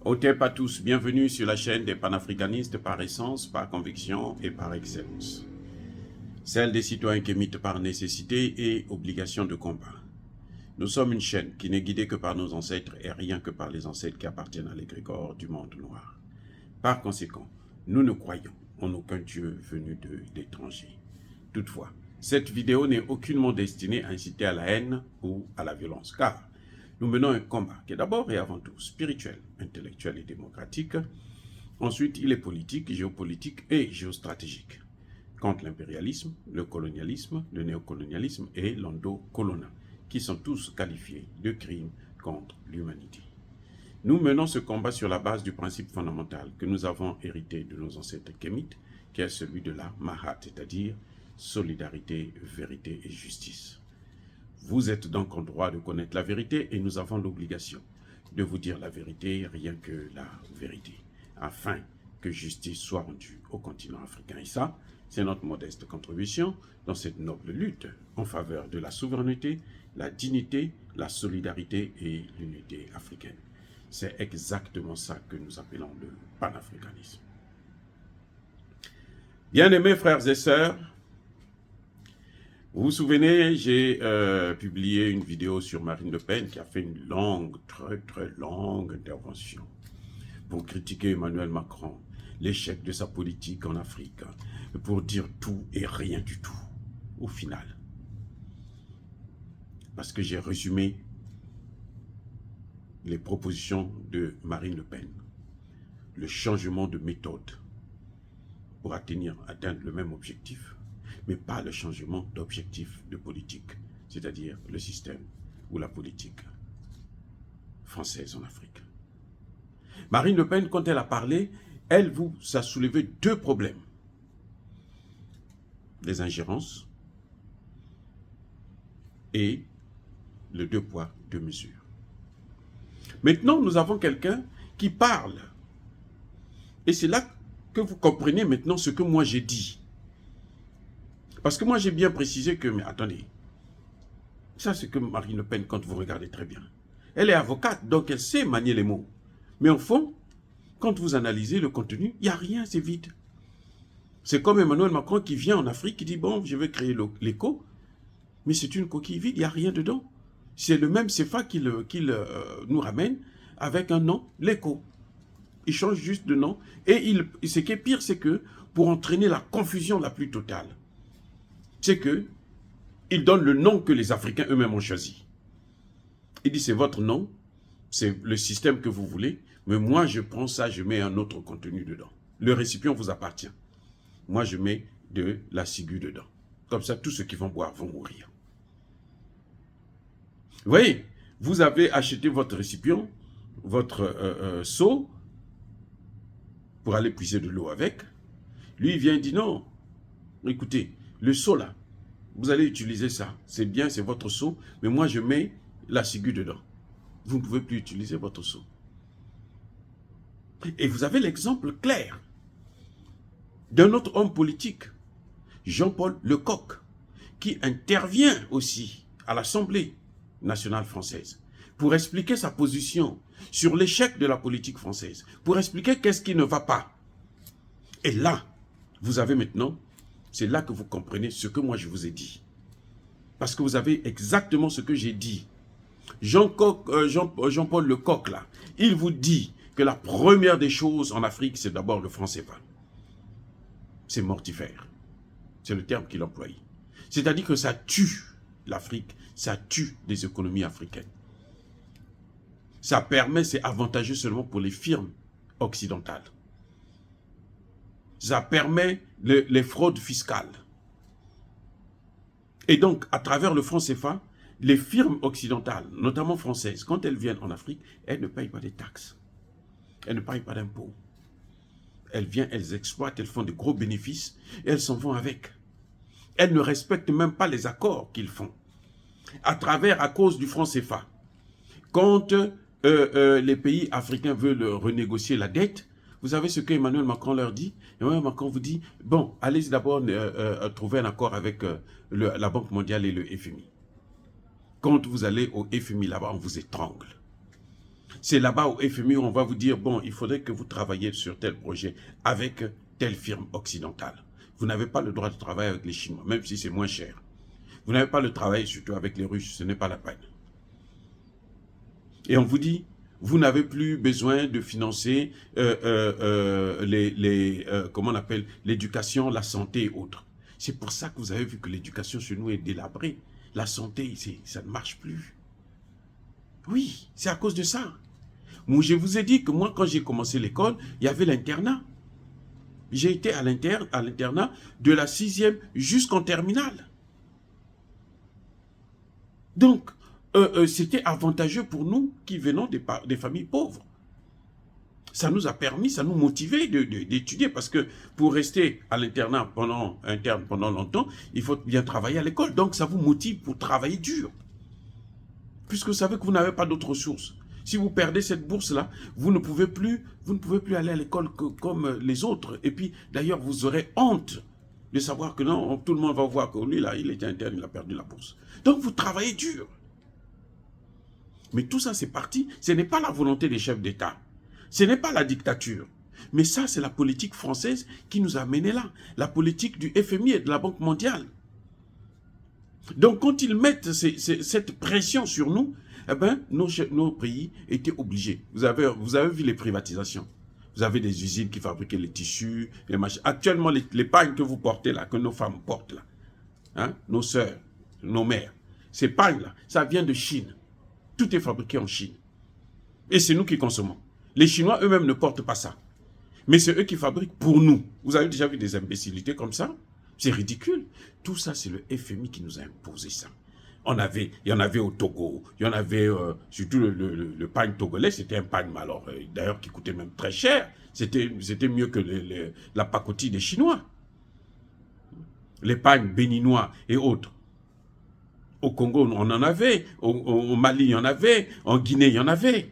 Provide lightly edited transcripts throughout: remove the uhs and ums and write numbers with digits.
Otep à tous, bienvenue sur la chaîne des panafricanistes par essence, par conviction et par excellence. Celle des citoyens qui émitent par nécessité et obligation de combat. Nous sommes une chaîne qui n'est guidée que par nos ancêtres et rien que par les ancêtres qui appartiennent à l'égrégore du monde noir. Par conséquent, nous ne croyons en aucun Dieu venu de l'étranger. Toutefois, cette vidéo n'est aucunement destinée à inciter à la haine ou à la violence, car nous menons un combat qui est d'abord et avant tout spirituel, intellectuel et démocratique. Ensuite, il est politique, géopolitique et géostratégique, contre l'impérialisme, le colonialisme, le néocolonialisme et l'endocolonat, qui sont tous qualifiés de crimes contre l'humanité. Nous menons ce combat sur la base du principe fondamental que nous avons hérité de nos ancêtres kémites, qui est celui de la Mahat, c'est-à-dire solidarité, vérité et justice. Vous êtes donc en droit de connaître la vérité et nous avons l'obligation de vous dire la vérité, rien que la vérité, afin que justice soit rendue au continent africain. Et ça, c'est notre modeste contribution dans cette noble lutte en faveur de la souveraineté, la dignité, la solidarité et l'unité africaine. C'est exactement ça que nous appelons le panafricanisme. Bien-aimés frères et sœurs, vous vous souvenez, j'ai publié une vidéo sur Marine Le Pen qui a fait une longue, très longue intervention pour critiquer Emmanuel Macron, l'échec de sa politique en Afrique, pour dire tout et rien du tout, au final. Parce que j'ai résumé les propositions de Marine Le Pen, le changement de méthode pour atteindre le même objectif, mais pas le changement d'objectif de politique, c'est-à-dire le système ou la politique française en Afrique. Marine Le Pen, quand elle a parlé, ça a soulevé deux problèmes. Les ingérences et le deux poids, deux mesures. Maintenant, nous avons quelqu'un qui parle. Et c'est là que vous comprenez maintenant ce que moi j'ai dit. Parce que moi, j'ai bien précisé que, mais attendez, ça c'est que Marine Le Pen, quand vous regardez très bien, elle est avocate, donc elle sait manier les mots. Mais au fond, quand vous analysez le contenu, il n'y a rien, c'est vide. C'est comme Emmanuel Macron qui vient en Afrique, qui dit, bon, je vais créer l'écho, mais c'est une coquille vide, il n'y a rien dedans. C'est le même CFA qu'il nous ramène avec un nom, l'écho. Il change juste de nom. Et ce qui est pire, c'est que pour entraîner la confusion la plus totale, c'est qu'il donne le nom que les Africains eux-mêmes ont choisi. Il dit, c'est votre nom, c'est le système que vous voulez, mais moi, je prends ça, je mets un autre contenu dedans. Le récipient vous appartient. Moi, je mets de la ciguë dedans. Comme ça, tous ceux qui vont boire vont mourir. Vous voyez, vous avez acheté votre récipient, votre seau, pour aller puiser de l'eau avec. Lui, il vient et dit, non, écoutez, le seau là, vous allez utiliser ça. C'est bien, c'est votre seau, mais moi je mets la ciguë dedans. Vous ne pouvez plus utiliser votre seau. Et vous avez l'exemple clair d'un autre homme politique, Jean-Paul Lecoq, qui intervient aussi à l'Assemblée nationale française pour expliquer sa position sur l'échec de la politique française, pour expliquer qu'est-ce qui ne va pas. Et là, vous avez maintenant, c'est là que vous comprenez ce que moi je vous ai dit. Parce que vous avez exactement ce que j'ai dit. Jean-Paul Lecoq, là, il vous dit que la première des choses en Afrique, c'est d'abord le franc CFA. C'est mortifère. C'est le terme qu'il emploie. C'est-à-dire que ça tue l'Afrique, ça tue les économies africaines. Ça permet, c'est avantageux seulement pour les firmes occidentales. Ça permet les fraudes fiscales. Et donc, à travers le franc CFA, les firmes occidentales, notamment françaises, quand elles viennent en Afrique, elles ne payent pas des taxes. Elles ne payent pas d'impôts. Elles viennent, elles exploitent, elles font de gros bénéfices et elles s'en vont avec. Elles ne respectent même pas les accords qu'ils font. À cause du franc CFA, quand les pays africains veulent renégocier la dette, vous savez ce qu'Emmanuel Macron leur dit? Emmanuel Macron vous dit, bon, allez d'abord trouver un accord avec la Banque mondiale et le FMI. Quand vous allez au FMI là-bas, on vous étrangle. C'est là-bas au FMI où on va vous dire, bon, il faudrait que vous travailliez sur tel projet avec telle firme occidentale. Vous n'avez pas le droit de travailler avec les Chinois, même si c'est moins cher. Vous n'avez pas le travail surtout avec les Russes, ce n'est pas la peine. Et on vous dit, vous n'avez plus besoin de financer comment on appelle, l'éducation, la santé et autres. C'est pour ça que vous avez vu que l'éducation chez nous est délabrée. La santé, ça ne marche plus. Oui, c'est à cause de ça. Moi, je vous ai dit que moi, quand j'ai commencé l'école, il y avait l'internat. J'ai été à l'internat de la 6e jusqu'en terminale. Donc, c'était avantageux pour nous qui venons des familles pauvres. Ça nous a permis, ça nous motivait d'étudier parce que pour rester à l'internat pendant longtemps, il faut bien travailler à l'école. Donc, ça vous motive pour travailler dur. Puisque vous savez que vous n'avez pas d'autres ressources. Si vous perdez cette bourse-là, vous ne pouvez plus aller à l'école comme les autres. Et puis, d'ailleurs, vous aurez honte de savoir que non, tout le monde va voir que lui, là, il était interne, il a perdu la bourse. Donc, vous travaillez dur. Mais tout ça, c'est parti. Ce n'est pas la volonté des chefs d'État. Ce n'est pas la dictature. Mais ça, c'est la politique française qui nous a menés là. La politique du FMI et de la Banque mondiale. Donc, quand ils mettent cette pression sur nous, eh ben, nos pays étaient obligés. Vous avez vu les privatisations. Vous avez des usines qui fabriquaient les tissus, les machins. Actuellement, les pagnes que vous portez là, que nos femmes portent là, hein, nos sœurs, nos mères, ces pagnes-là, ça vient de Chine. Tout est fabriqué en Chine. Et c'est nous qui consommons. Les Chinois eux-mêmes ne portent pas ça. Mais c'est eux qui fabriquent pour nous. Vous avez déjà vu des imbécilités comme ça? C'est ridicule. Tout ça, c'est le FMI qui nous a imposé ça. Il y en avait au Togo, il y en avait, surtout le pagne togolais, c'était un pagne, d'ailleurs, qui coûtait même très cher. C'était mieux que la pacotille des Chinois. Les pagnes béninois et autres. Au Congo, on en avait. Au Mali, il y en avait. En Guinée, il y en avait.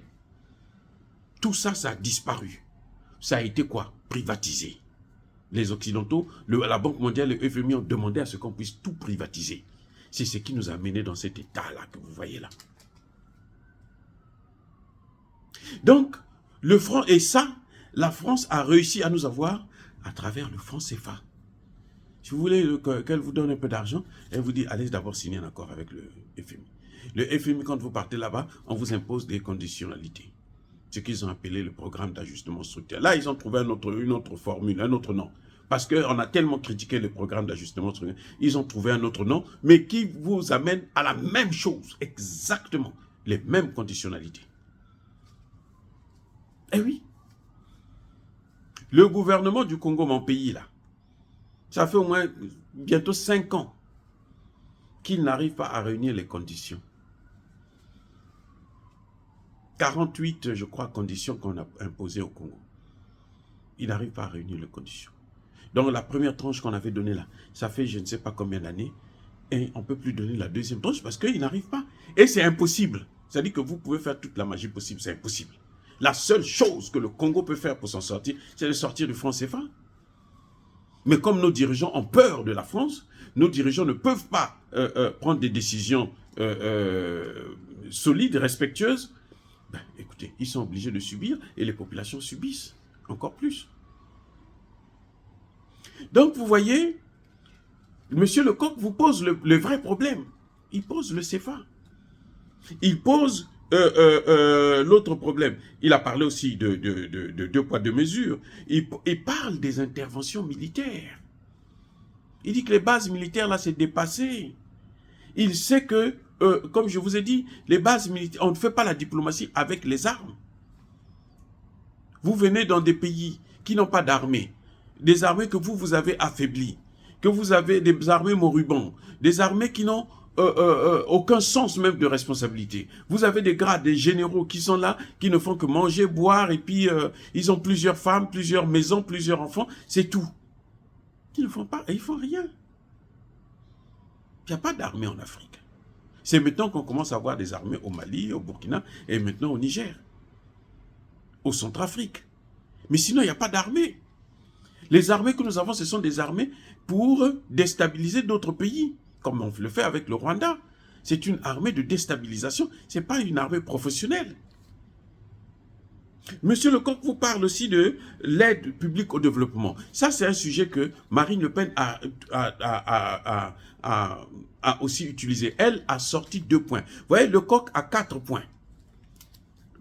Tout ça, ça a disparu. Ça a été quoi? Privatisé. Les Occidentaux, la Banque mondiale et le FMI ont demandé à ce qu'on puisse tout privatiser. C'est ce qui nous a menés dans cet état-là que vous voyez là. Donc, le franc, et ça, la France a réussi à nous avoir à travers le franc CFA. Si vous voulez qu'elle vous donne un peu d'argent, elle vous dit, allez d'abord signer un accord avec le FMI. Le FMI, quand vous partez là-bas, on vous impose des conditionnalités. Ce qu'ils ont appelé le programme d'ajustement structurel. Là, ils ont trouvé une autre formule, un autre nom. Parce qu'on a tellement critiqué le programme d'ajustement structurel, ils ont trouvé un autre nom, mais qui vous amène à la même chose, exactement, les mêmes conditionnalités. Eh oui. Le gouvernement du Congo, mon pays, là, ça fait au moins bientôt 5 ans qu'il n'arrive pas à réunir les conditions. 48, je crois, conditions qu'on a imposées au Congo. Il n'arrive pas à réunir les conditions. Donc, la première tranche qu'on avait donnée là, ça fait je ne sais pas combien d'années, et on ne peut plus donner la deuxième tranche parce qu'il n'arrive pas. Et c'est impossible. C'est-à-dire que vous pouvez faire toute la magie possible, c'est impossible. La seule chose que le Congo peut faire pour s'en sortir, c'est de sortir du franc CFA. Mais comme nos dirigeants ont peur de la France, nos dirigeants ne peuvent pas prendre des décisions solides, respectueuses. Ben, écoutez, ils sont obligés de subir et les populations subissent encore plus. Donc, vous voyez, M. Lecoq vous pose le vrai problème. Il pose le CFA. Il pose l'autre problème. Il a parlé aussi de 2 poids 2 mesures. Il parle des interventions militaires. Il dit que les bases militaires, là, c'est dépassé. Il sait que, comme je vous ai dit, les bases militaires, on ne fait pas la diplomatie avec les armes. Vous venez dans des pays qui n'ont pas d'armée, des armées que vous avez affaiblies, que vous avez des armées moribondes, des armées qui n'ont aucun sens même de responsabilité. Vous avez des grades, des généraux qui sont là, qui ne font que manger, boire, et puis ils ont plusieurs femmes, plusieurs maisons, plusieurs enfants, c'est tout. Ils ne font pas, ils ne font rien. Il n'y a pas d'armée en Afrique. C'est maintenant qu'on commence à avoir des armées au Mali, au Burkina, et maintenant au Niger, au Centrafrique. Mais sinon, il n'y a pas d'armée. Les armées que nous avons, ce sont des armées pour déstabiliser d'autres pays, comme on le fait avec le Rwanda. C'est une armée de déstabilisation, ce n'est pas une armée professionnelle. Monsieur Lecoq vous parle aussi de l'aide publique au développement. Ça, c'est un sujet que Marine Le Pen a aussi utilisé. Elle a sorti 2 points. Vous voyez, Lecoq a 4 points.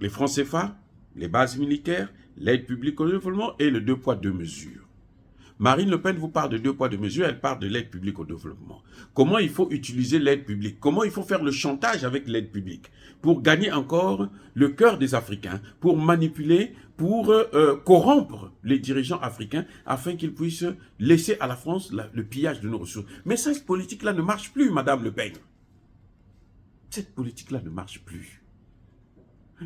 Les francs CFA, les bases militaires, l'aide publique au développement et le 2 poids 2 mesures. Marine Le Pen vous parle de 2 poids 2 mesures, elle parle de l'aide publique au développement. Comment il faut utiliser l'aide publique? Comment il faut faire le chantage avec l'aide publique pour gagner encore le cœur des Africains, pour manipuler, pour corrompre les dirigeants africains afin qu'ils puissent laisser à la France le pillage de nos ressources. Mais cette politique-là ne marche plus, Madame Le Pen. Cette politique-là ne marche plus.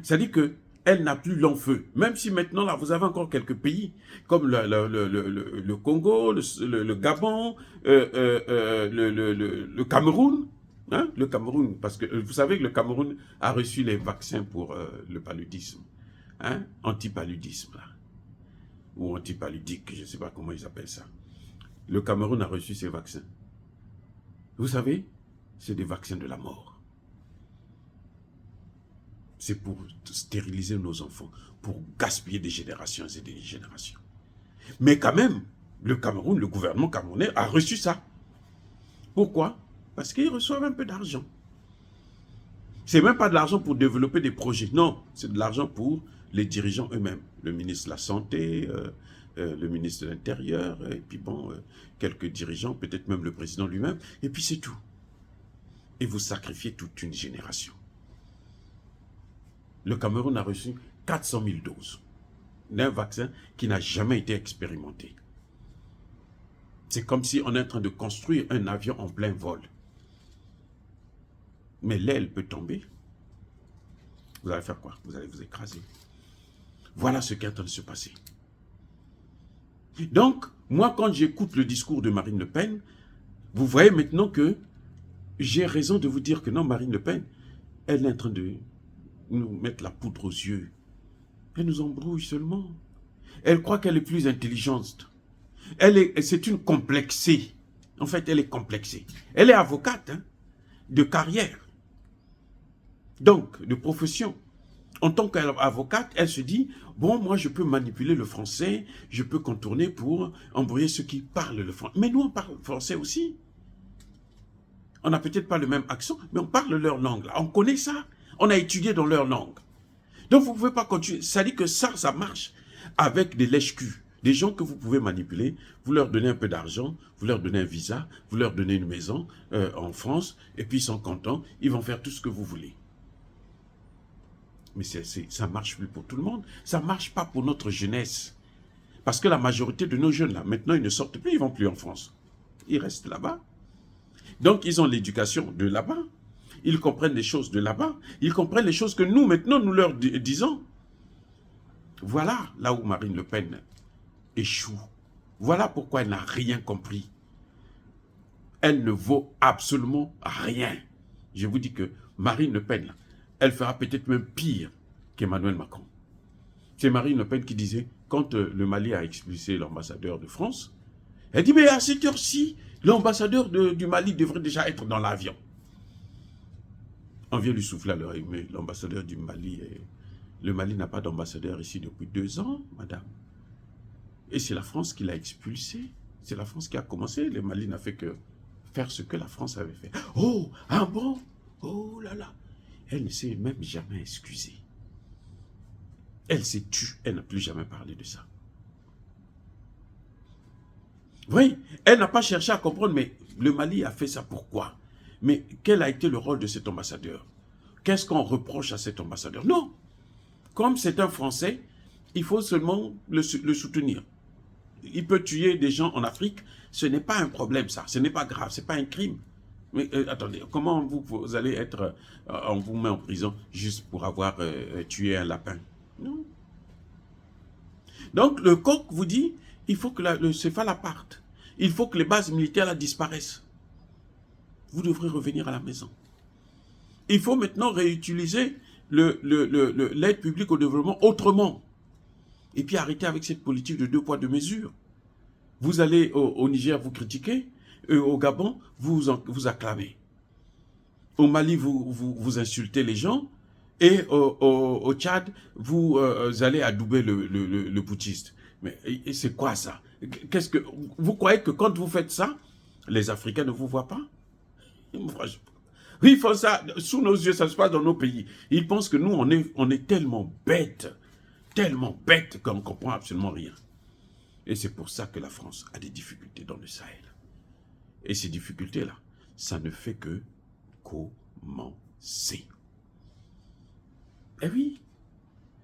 C'est-à-dire que elle n'a plus l'enfeu. Même si maintenant, là, vous avez encore quelques pays, comme le Congo, le Gabon, le Cameroun. Hein, le Cameroun, parce que vous savez que le Cameroun a reçu les vaccins pour le paludisme. Hein, antipaludisme, là. Ou antipaludique, je ne sais pas comment ils appellent ça. Le Cameroun a reçu ces vaccins. Vous savez, c'est des vaccins de la mort. C'est pour stériliser nos enfants, pour gaspiller des générations et des générations. Mais quand même, le Cameroun, le gouvernement camerounais a reçu ça. Pourquoi? Parce qu'ils reçoivent un peu d'argent. C'est même pas de l'argent pour développer des projets. Non, c'est de l'argent pour les dirigeants eux-mêmes. Le ministre de la Santé, le ministre de l'Intérieur, et puis bon, quelques dirigeants, peut-être même le président lui-même. Et puis c'est tout. Et vous sacrifiez toute une génération. Le Cameroun a reçu 400 000 doses d'un vaccin qui n'a jamais été expérimenté. C'est comme si on est en train de construire un avion en plein vol. Mais l'aile peut tomber. Vous allez faire quoi? Vous allez vous écraser. Voilà ce qui est en train de se passer. Donc, moi, quand j'écoute le discours de Marine Le Pen, vous voyez maintenant que j'ai raison de vous dire que non, Marine Le Pen, elle est en train de nous mettre la poudre aux yeux. Elle nous embrouille seulement. Elle croit qu'elle est plus intelligente. C'est une complexée. En fait, elle est complexée. Elle est avocate, hein, de carrière. Donc, de profession. En tant qu'avocate, elle se dit, bon, moi, je peux manipuler le français, je peux contourner pour embrouiller ceux qui parlent le français. Mais nous, on parle français aussi. On n'a peut-être pas le même accent, mais on parle leur langue. Là. On connaît ça. On a étudié dans leur langue. Donc, vous ne pouvez pas continuer. Ça dit que ça marche avec des lèche-culs. Des gens que vous pouvez manipuler. Vous leur donnez un peu d'argent, vous leur donnez un visa, vous leur donnez une maison en France, et puis ils sont contents, ils vont faire tout ce que vous voulez. Mais ça ne marche plus pour tout le monde. Ça ne marche pas pour notre jeunesse. Parce que la majorité de nos jeunes, là, maintenant, ils ne sortent plus, ils ne vont plus en France. Ils restent là-bas. Donc, ils ont l'éducation de là-bas. Ils comprennent les choses de là-bas. Ils comprennent les choses que nous, maintenant, nous leur disons. Voilà là où Marine Le Pen échoue. Voilà pourquoi elle n'a rien compris. Elle ne vaut absolument rien. Je vous dis que Marine Le Pen, elle fera peut-être même pire qu'Emmanuel Macron. C'est Marine Le Pen qui disait, quand le Mali a expulsé l'ambassadeur de France, elle dit, mais à cette heure-ci, l'ambassadeur du Mali devrait déjà être dans l'avion. On vient lui souffler à l'oreille, mais l'ambassadeur du Mali, le Mali n'a pas d'ambassadeur ici depuis 2 ans, madame. Et c'est la France qui l'a expulsé. C'est la France qui a commencé. Le Mali n'a fait que faire ce que la France avait fait. Oh, ah bon? Oh là là. Elle ne s'est même jamais excusée. Elle s'est tue. Elle n'a plus jamais parlé de ça. Oui, elle n'a pas cherché à comprendre, mais le Mali a fait ça pourquoi? Mais quel a été le rôle de cet ambassadeur? Qu'est-ce qu'on reproche à cet ambassadeur? Non. Comme c'est un Français, il faut seulement le soutenir. Il peut tuer des gens en Afrique. Ce n'est pas un problème, ça. Ce n'est pas grave. Ce n'est pas un crime. Mais attendez, comment vous allez être... on vous met en prison juste pour avoir tué un lapin? Non. Donc, le coq vous dit, il faut que le céphale parte. Il faut que les bases militaires là, disparaissent. Vous devrez revenir à la maison. Il faut maintenant réutiliser l'aide publique au développement autrement. Et puis arrêter avec cette politique de 2 poids 2 mesures. Vous allez au Niger, vous critiquez. Au Gabon, vous acclamez. Au Mali, vous insultez les gens. Et au Tchad, vous allez adouber le putschiste. Mais c'est quoi ça? Qu'est-ce que vous croyez que quand vous faites ça, les Africains ne vous voient pas? Oui, ils font ça sous nos yeux, ça se passe dans nos pays. Ils pensent que nous, on est tellement bêtes qu'on ne comprend absolument rien. Et c'est pour ça que la France a des difficultés dans le Sahel. Et ces difficultés-là, ça ne fait que commencer. Eh oui,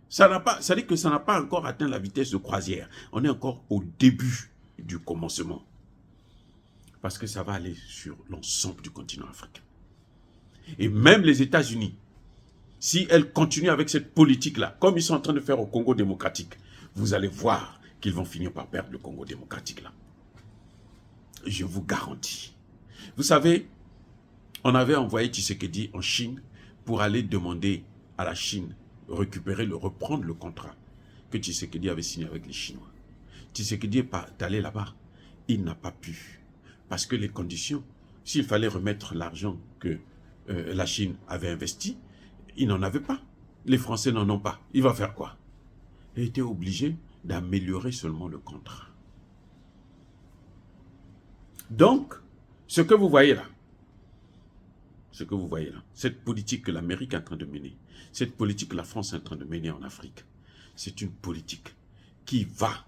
ça dit que ça n'a pas encore atteint la vitesse de croisière. On est encore au début du commencement. Parce que ça va aller sur l'ensemble du continent africain. Et même les États-Unis, si elles continuent avec cette politique-là, comme ils sont en train de faire au Congo démocratique, vous allez voir qu'ils vont finir par perdre le Congo démocratique là. Je vous garantis. Vous savez, on avait envoyé Tshisekedi en Chine pour aller demander à la Chine reprendre le contrat que Tshisekedi avait signé avec les Chinois. Tshisekedi est allé là-bas. Il n'a pas pu. Parce que les conditions, s'il fallait remettre l'argent que la Chine avait investi, il n'en avait pas. Les Français n'en ont pas. Il va faire quoi? Il était obligé d'améliorer seulement le contrat. Donc, ce que vous voyez là, cette politique que l'Amérique est en train de mener, cette politique que la France est en train de mener en Afrique, c'est une politique qui va,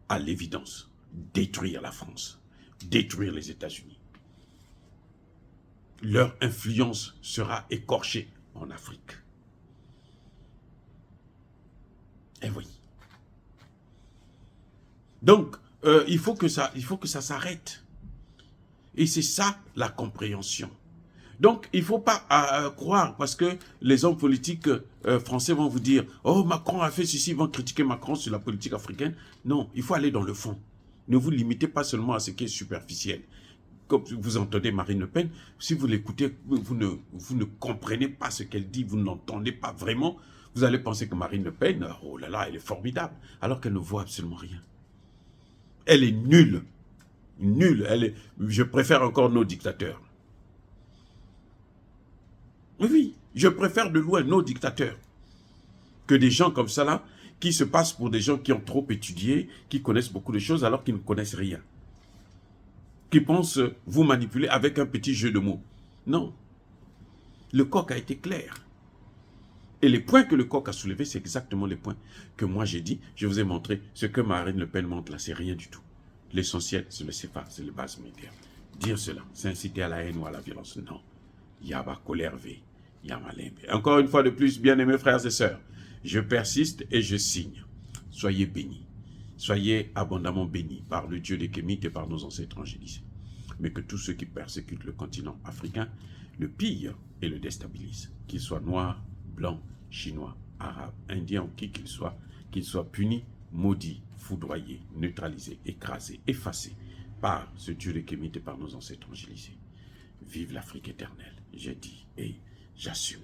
à l'évidence, détruire la France, détruire les États-Unis. Leur influence sera écorchée en Afrique. Eh oui. Donc, il faut que ça s'arrête. Et c'est ça la compréhension. Donc, il ne faut pas croire, parce que les hommes politiques français vont vous dire « Oh, Macron a fait ceci », ils vont critiquer Macron sur la politique africaine. Non, il faut aller dans le fond. Ne vous limitez pas seulement à ce qui est superficiel. Comme vous entendez Marine Le Pen, si vous l'écoutez, vous ne comprenez pas ce qu'elle dit, vous n'entendez pas vraiment, vous allez penser que Marine Le Pen, oh là là, elle est formidable, alors qu'elle ne vaut absolument rien. Elle est nulle. Nulle. Je préfère encore nos dictateurs. Oui, je préfère de loin nos dictateurs que des gens comme ça là, qui se passent pour des gens qui ont trop étudié, qui connaissent beaucoup de choses alors qu'ils ne connaissent rien. Qui pensent vous manipuler avec un petit jeu de mots. Non. Le coq a été clair. Et les points que le coq a soulevés, c'est exactement les points que moi j'ai dit. Je vous ai montré ce que Marine Le Pen montre là, c'est rien du tout. L'essentiel, c'est le CFA, c'est le base média. Dire cela, c'est inciter à la haine ou à la violence. Non. Yaba Kolerve, Yamalembe. Encore une fois de plus, bien-aimés frères et sœurs, je persiste et je signe. Soyez bénis. Soyez abondamment bénis par le Dieu des Kémites et par nos ancêtres angélisés. Mais que tous ceux qui persécutent le continent africain le pillent et le déstabilisent. Qu'ils soient noirs, blancs, chinois, arabes, indiens ou qui qu'ils soient punis, maudits, foudroyés, neutralisés, écrasés, effacés par ce Dieu des Kémites et par nos ancêtres angélisés. Vive l'Afrique éternelle, j'ai dit et j'assume.